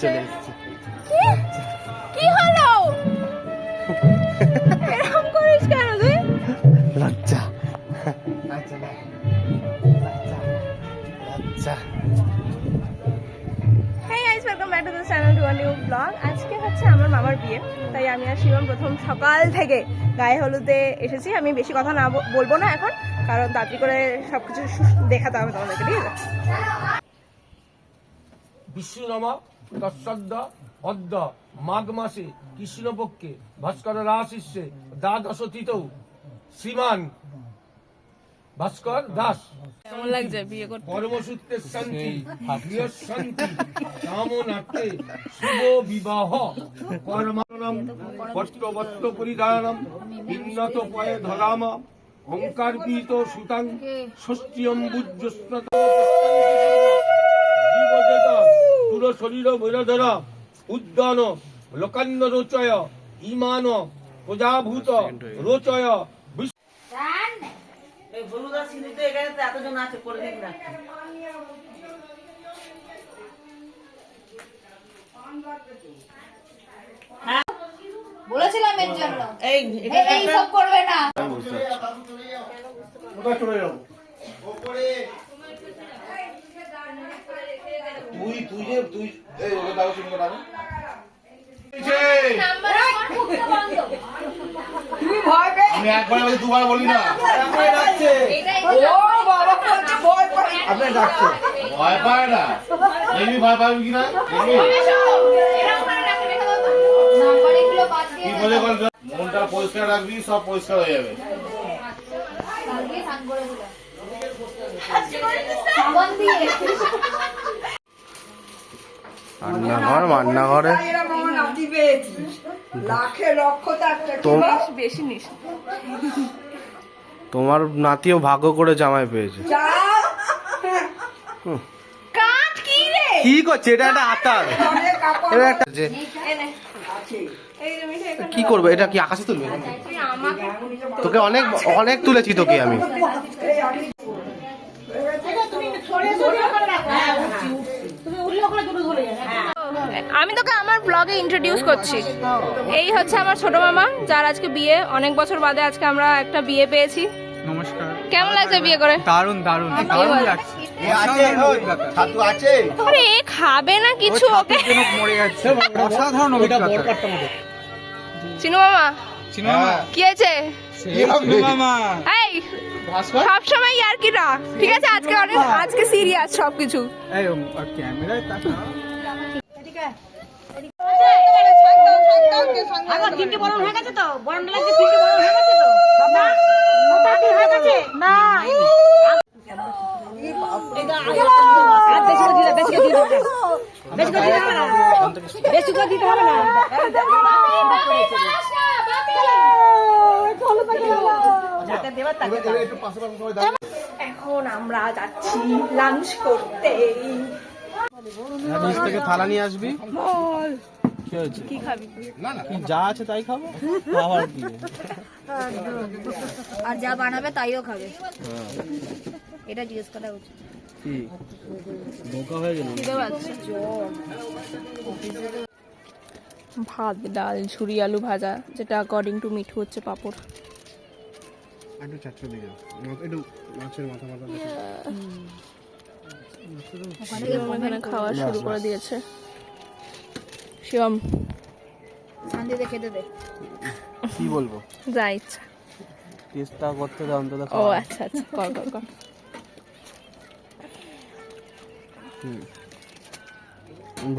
চলে এসেছি। কি হলো? এরকম করিস কেন তুই? লজ্জা। আচ্ছা না, লজ্জা লজ্জা। Hey guys, welcome back to the channel to a new vlog. আজকে হচ্ছে আমার মামার বিয়ে, তাই আমি আর শিবম প্রথম সকাল থেকে গায়ে হলুদে এসেছি। আমি বেশি কথা না বলবো না এখন, কারণ তাড়াতাড়ি করে সবকিছু দেখাতে হবে তোমাদেরকে, ঠিক আছে? বিষ্ণুনামা তৎসদ্য অদ্য মাঘ মাসে কৃষ্ণপক্ষে ভাস্কর রাশিষ্যে দ্বাদশ তিথৌ শ্রীমান ভাস্কর দাস কেমন লাগছে বিয়ে করতে? কর্মসূত্রে শান্তি গৃহ শান্তি কামনার্থে শুভ বিবাহ কর্মাণম পট্টবস্ত্র পরিধানম বিন্নত পয়ে ধরাম ওঙ্কারপীত সুতাং ষষ্ঠীয়ম্বুজ্জস্রত জীবদেত তুর শরীর বৈরধর উদ্যান লোকান্ন রোচয় ইমান প্রজাভূত রোচয় এতজন আছে করে দিন না। বলেছিলাম এর জন্য এই এই সব করবে না। আমি একবার বলি দুবার বলি না। আপনার ডাকছে ভয় পায় না, দেখবি ভয় পাবি কিনা কি বলে বল। মনটা পরিষ্কার রাখবি, সব পরিষ্কার হয়ে যাবে। রান্নাঘরে বেশি নিস। তোমার নাতিও ভাগ্য করে জামাই পেয়েছে। কাট কি রে? কি করছে? এটা একটা আতার, এটা একটা যে এই যে মিঠে এখন কি করবে? এটা কি আকাশে তুলবে? তুই আমাকে তোকে অনেক অনেক তুলেছি তোকে আমি। আমি তোকে আমার ব্লগে ইন্ট্রোডিউস করছি। এই হচ্ছে আমার ছোট মামা, যার আজকে বিয়ে। অনেক বছর বাদে আজকে আমরা একটা বিয়ে পেয়েছি। নমস্কার। কেমন লাগছে বিয়ে করে? দারুণ দারুণ দারুণ লাগছে। আরে এ খাবে না কিছু, ওকে মরে যাচ্ছে। অসাধারণ অভিজ্ঞতা। চিনু মামা চিনো না? কি আছে? চিনো মামা। এই সব সময় ইয়ার কি না, ঠিক আছে? আজকে সিরিয়াস সবকিছু। এই ক্যামেরায় তাকা। আমার তিনটে বরণ হয়ে গেছে তো, বরণ লাগছে, তিনটে বরণ হয়ে গেছে তো, না মোটামুটি হয়ে গেছে না। বেশি করে দিতে হবে না। এখন আমরা যাচ্ছি লাঞ্চ করতে। নিচ থেকে থালা নিয়ে আসবি। বল কি হয়েছে? কি খাবি? কি যা আছে তাই খাবো। খাবার কি? আর যা বানাবে তাইও খাবে, এটা জিজ্ঞেস করা উচিত। কি বোকা হয়ে গেল? ভাত, ডাল, ঝুরি আলু ভাজা, যেটা অ্যাকর্ডিং টু মিঠু হচ্ছে পাপড়। একটু চারটে দিকে একটু মাছের মাথা মাথা শিবম এখানে খাওয়া শুরু করে দিয়েছে। শিবম শান্তিতে খেতে দে। কি বলবো? যা ইচ্ছা। টেস্টটা করতে দাও অন্তত। ও আচ্ছা আচ্ছা, কর কর কর।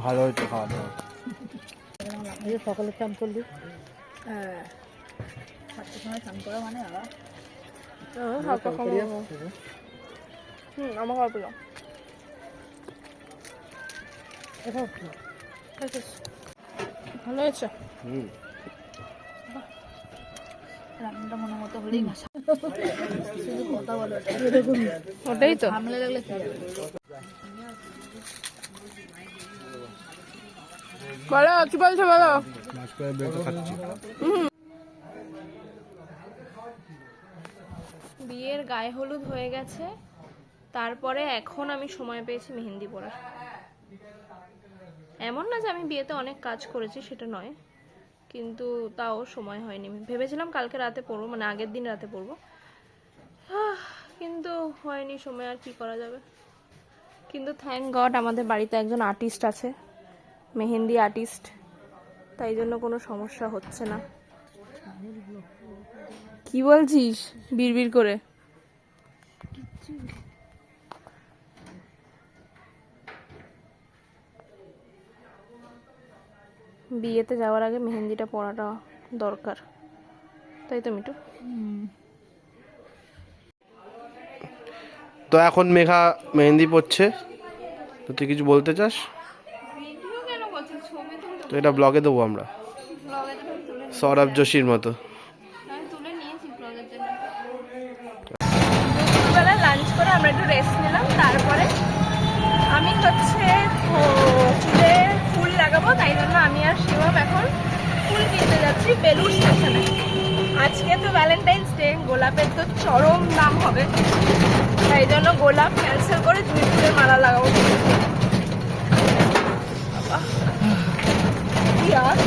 ভালো হয়েছে খাওয়া দাওয়া। সকালে চান করলি? হ্যাঁ, সাতটার সময় চান করা মানে আবার আমার অল্প দাও। ভালো হয়েছে। রান্নাটা মনের মতো হলেই না, শুধু কথা বলো। ওটাই তো। সামনে লাগলে কি বলো, কি বলছো বলো। মাছ করে বের খাচ্ছি। বিয়ের গায়ে হলুদ হয়ে গেছে, তারপরে এখন আমি সময় পেয়েছি মেহেন্দি পরার। এমন না যে আমি বিয়েতে অনেক কাজ করেছি, সেটা নয়, কিন্তু তাও সময় হয়নি। ভেবেছিলাম কালকে রাতে পরবো, মানে আগের দিন রাতে পরবো, কিন্তু হয়নি সময়, আর কি করা যাবে। কিন্তু থ্যাংক গড আমাদের বাড়িতে একজন আর্টিস্ট আছে, মেহেন্দি আর্টিস্ট, তাই জন্য কোনো সমস্যা হচ্ছে না। কি বলছিস বিড়বিড় করে? বিয়েতে যাওয়ার আগে মেহেন্দিটা পরাটা দরকার, তাই তো মিটু? তো এখন মেঘা মেহেন্দি পড়ছে, তো তুই কিছু বলতে চাস? ভিডিও কেন করছিস? ছবি তুলতে তো এটা ব্লগে দেবো আমরা, ব্লগে তো তুলে সৌরভ যোশীর মতো। আমি তুলে নিয়েছি ব্লগের জন্য। দুপুরবেলা লাঞ্চ করে আমরা একটু রেস্ট নিলাম, তারপরে আমি হচ্ছে চুলে ফুল লাগাবো, তাই জন্য আমি আর শিবম এখন ফুল কিনতে যাচ্ছি বেলুড় স্টেশনে। আজকে তো ভ্যালেন্টাইন্স ডে, গোলাপের তো চরম দাম হবে, তাই জন্য গোলাপ ক্যান্সেল করে জুঁই ফুলের মালা লাগাবো। বাবা, কি আর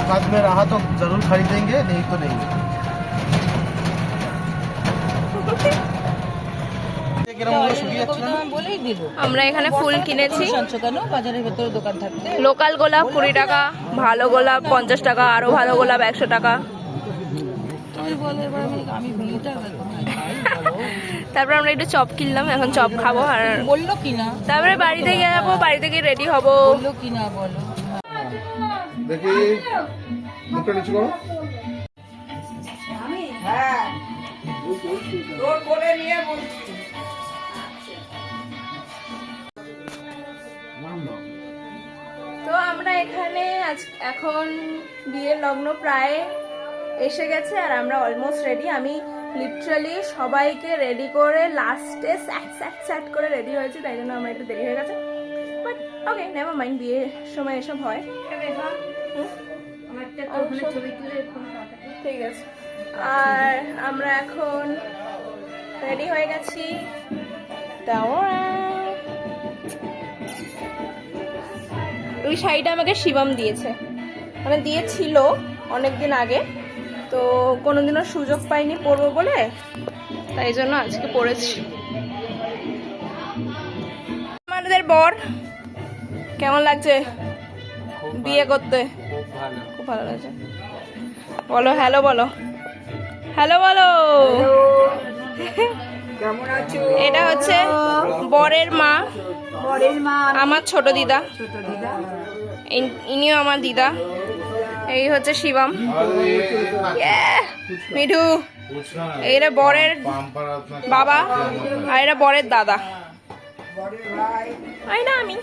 औकात में रहा तो जरूर खरीदेंगे, नहीं तो नहीं। আমরা এখানে ফুল কিনেছি। কেন বাজারের ভেতরে দোকান থাকতে লোকাল গোলাপ 20 টাকা, ভালো গোলাপ 50 টাকা, আরো ভালো গোলাপ 100 টাকা। তুমি বলে এবার আমি ভুলিটা তারপর আমরা একটু চপ কিনলাম, এখন চপ খাবো, আর বললো কিনা তারপরে বাড়িতে যাবো, বাড়িতে গিয়ে রেডি হবো। বললো কিনা বলো। দেখি মুখটা নিচু করো। তো আমরা এখানে এখন বিয়ের লগ্ন প্রায় এসে গেছে, আর আমরা অলমোস্ট রেডি। আমি লিটারালি সবাইকে রেডি করে লাস্টে স্যাট করে রেডি হয়েছি, তাই জন্য আমার একটু দেরি হয়ে গেছে, বাট ওকে, নেভার মাইন্ড, বিয়ের সময় এসব হয়। ঠিক আছে, আর আমরা এখন রেডি হয়ে গেছি। ওই শাড়িটা আমাকে শিবম দিয়েছে, মানে দিয়েছিল অনেকদিন আগে, তো কোনোদিনও সুযোগ পাইনি পরবো বলে, তাই জন্য আজকে পরেছি। আমাদের বর কেমন লাগছে বিয়ে করতে? খুব ভালো লাগছে। বলো হ্যালো, বলো হ্যালো, বলো কেমন আছো? এটা হচ্ছে বরের মা, আমার ছোট দিদা, ইনিও আমার দিদা। এই হচ্ছে শিবম, মিঠু, এইটা বরের বাবা, আর এটা বরের দাদা, এই না আমি।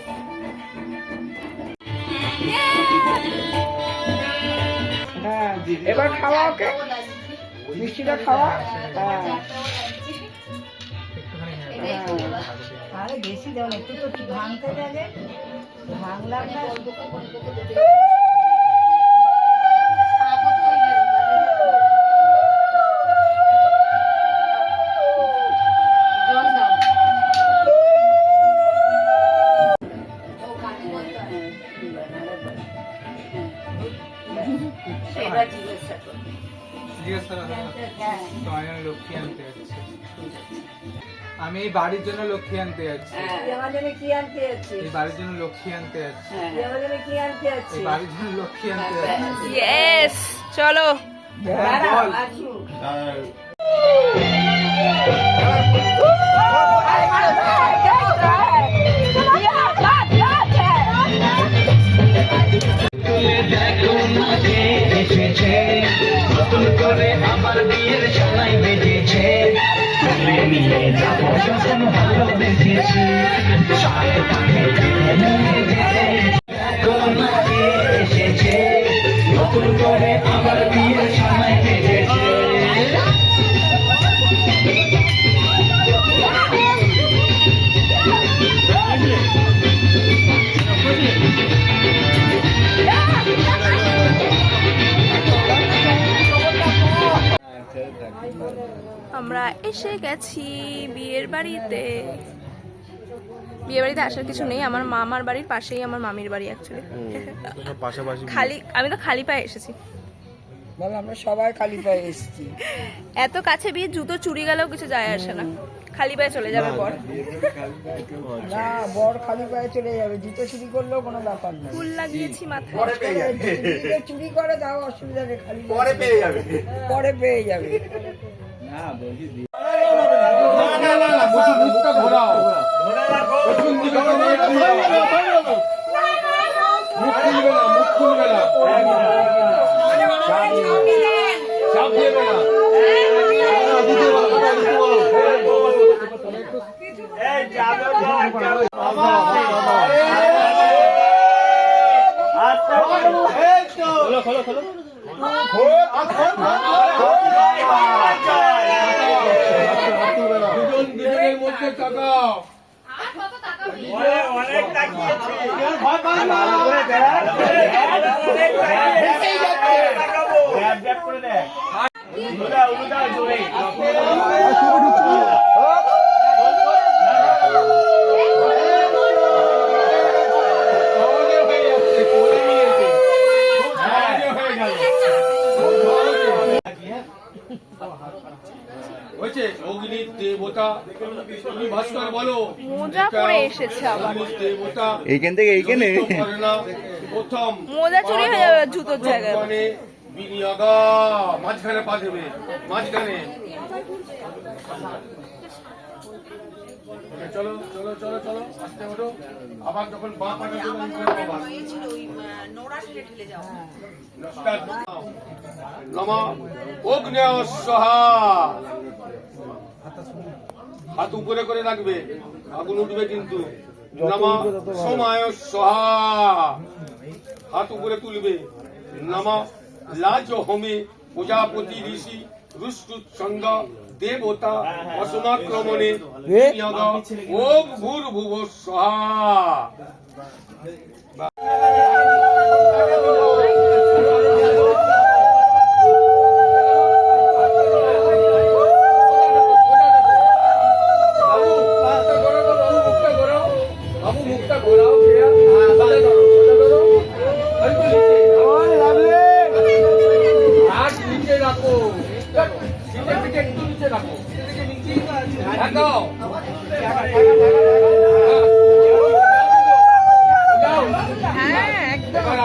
এবার খাওয়া, ওকে মিষ্টিটা খাওয়া। আরে বেশি দেও না, একটু তো ভাঙতে দেবে, ভাঙলাম না। আমি এই বাড়ির জন্য লক্ষ্মী আনতে যাচ্ছি, আমার জন্য কি আনতে যাচ্ছি? এই বাড়ির জন্য লক্ষ্মী আনতে যাচ্ছি, আমার জন্য কি আনতে যাচ্ছি? এই বাড়ির জন্য লক্ষ্মী আনতে যাচ্ছি। ইয়েস, চলো। বল। নতুন করে আমার বিয়ের সানাই বেজেছে, তুলে নিয়ে যাব যখন ভালোবেসেছি, সাথে তাকে এখন এসেছে, নতুন করে আমার বিয়ের সানাই বেজেছে। আমরা এসে গেছি বিয়ের বাড়িতে। বিয়ে বাড়িতে আসার কিছু নেই, আমার মামার বাড়ির পাশেই আমার মামির বাড়ি অ্যাকচুয়ালি। সব পাশাপাশি খালি আমি তো খালি পায়ে এসেছি। বল আমরা সবাই খালি পায়ে এসেছি। এত কাছে বিয়ে, জুতো চুরি গেলেও কিছু যায় আসে না, খালি পায়ে চলে যাবে বর। না বর খালি পায়ে চলে যাবে, জুতো চুরি করলেও কোনো ব্যাপার নেই। ফুল লাগিয়েছি মাথায়। যদি চুরি করে তাও অসুবিধা নেই, খালি পরে পেয়ে যাবে। পরে পেয়ে যাবে। মুখটা ঘোরাও, প্রথম দিকে তো মুখ খুলবে না, মুখ খুলবে না, চাপ দেবে না। খোলো খোলো খোলো, দুজন দুজনের মধ্যে তাকাও। সহজে হয়ে যাচ্ছে, করে নিয়েছে, খুব সহজে হয়ে গেল। হয়েছে? অগ্নির দেবতা, তুমি ভাস্কর বলো। মোজা পরে এসেছে আবার। অগ্নির দেবতা এইখান থেকে এইখানে জড়িত করে না, প্রথম মোজা চুরি হয়ে যাবে জুতোর জায়গায়। ভগবানে বিনিয়োগা, মাঝখানে পা দেবে, মাঝখানে। চলো চলো চলো চলো, আস্তে ওঠো। আবার যখন বাঁ পাটা দেবে, নমস্কার। নমঃ অগ্নেয় স্বাহা। হাত উপরে করে রাখবে, আগুন উঠবে কিন্তু। নমঃ সোমায় স্বাহা, হাত উপরে তুলবে। নমঃ লাজ হোমে প্রজাপতি ঋষি রুষ্টুৎসঙ্গ দেবতা অসমাক্রমণে বিনিয়োগ। ওম ভূর্ভুব স্বাহা।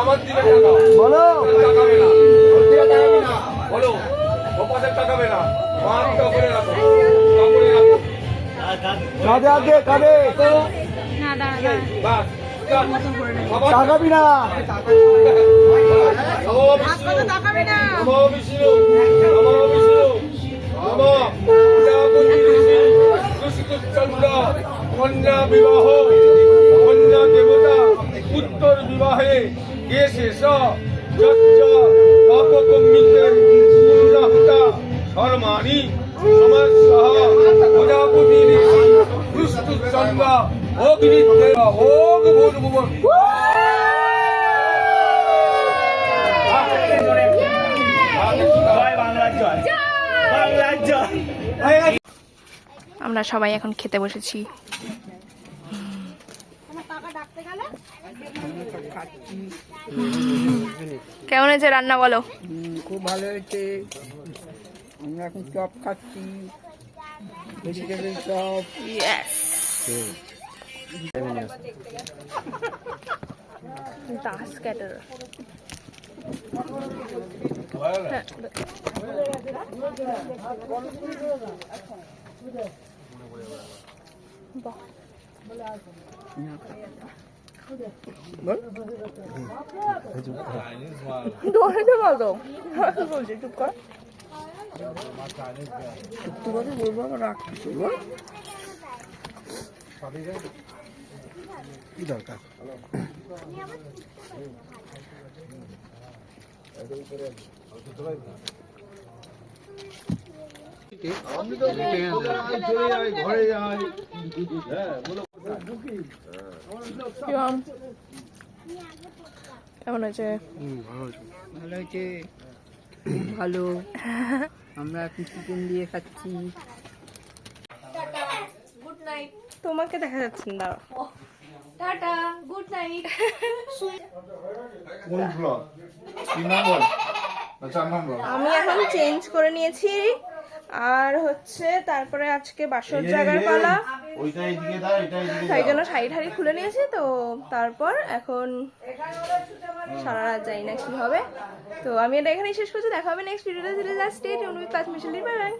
আমার দিকে বলো, তাকাবে না, বলো ওপাশে তাকাবে না, মাথা করে রাখো, কাপড়ে রাখো। কাঁধে আগে কাঁধে বাস, তাকাবি না। নমো বিষ্ণু, নমো বিষ্ণু, নমো প্রজাপতি ঋষি রুষ্টুৎসঙ্গ কন্যা বিবাহ, কন্যা দেবতা উত্তর বিবাহে কেশেষ যচ্চ পাপকম্মিতে পূর্ণাহুতা ধর্মাণি সমস্যা প্রজাপতি ঋষি রুষ্টুৎসঙ্গ অগ্নিদেব। ওম ভূর্ভুব। আমরা সবাই এখন খেতে বসেছি। কেমন হয়েছে রান্না বলো? খুব ভালো হয়েছে। আমরা এখন চপ খাচ্ছি, vegetable chop. Yes. Das cater. ধরে বলতো বলছি চুপ কর। সত্যি কথা বলবো, আমার রাগ কিছু বল। কি দরকার? ঘরে যাই। কেমন হয়েছে? ভালো হয়েছে, খুব ভালো। আমরা এখন চিকেন দিয়ে খাচ্ছি। Good night. তোমাকে দেখা যাচ্ছে না, দাঁড়াও। Tata, good night. কোন ব্লগ 3 নম্বর না 4 নম্বর? আমি এখন চেঞ্জ করে নিয়েছি, আর হচ্ছে তারপরে আজকে বাসর জাগার পালা, ওইটা এইদিকে দা, এটা এইদিকে তাই দাও। জন্য শাড়ি ঠাড়ি খুলে নিয়েছি। তো তারপর এখন সারা রাত জানি না কি হবে। তো আমি এটা এখানেই শেষ করছি, দেখা হবে নেক্সট ভিডিওতে। স্টে টিউনড উইথ পাঁচ মিশালি। Bye by.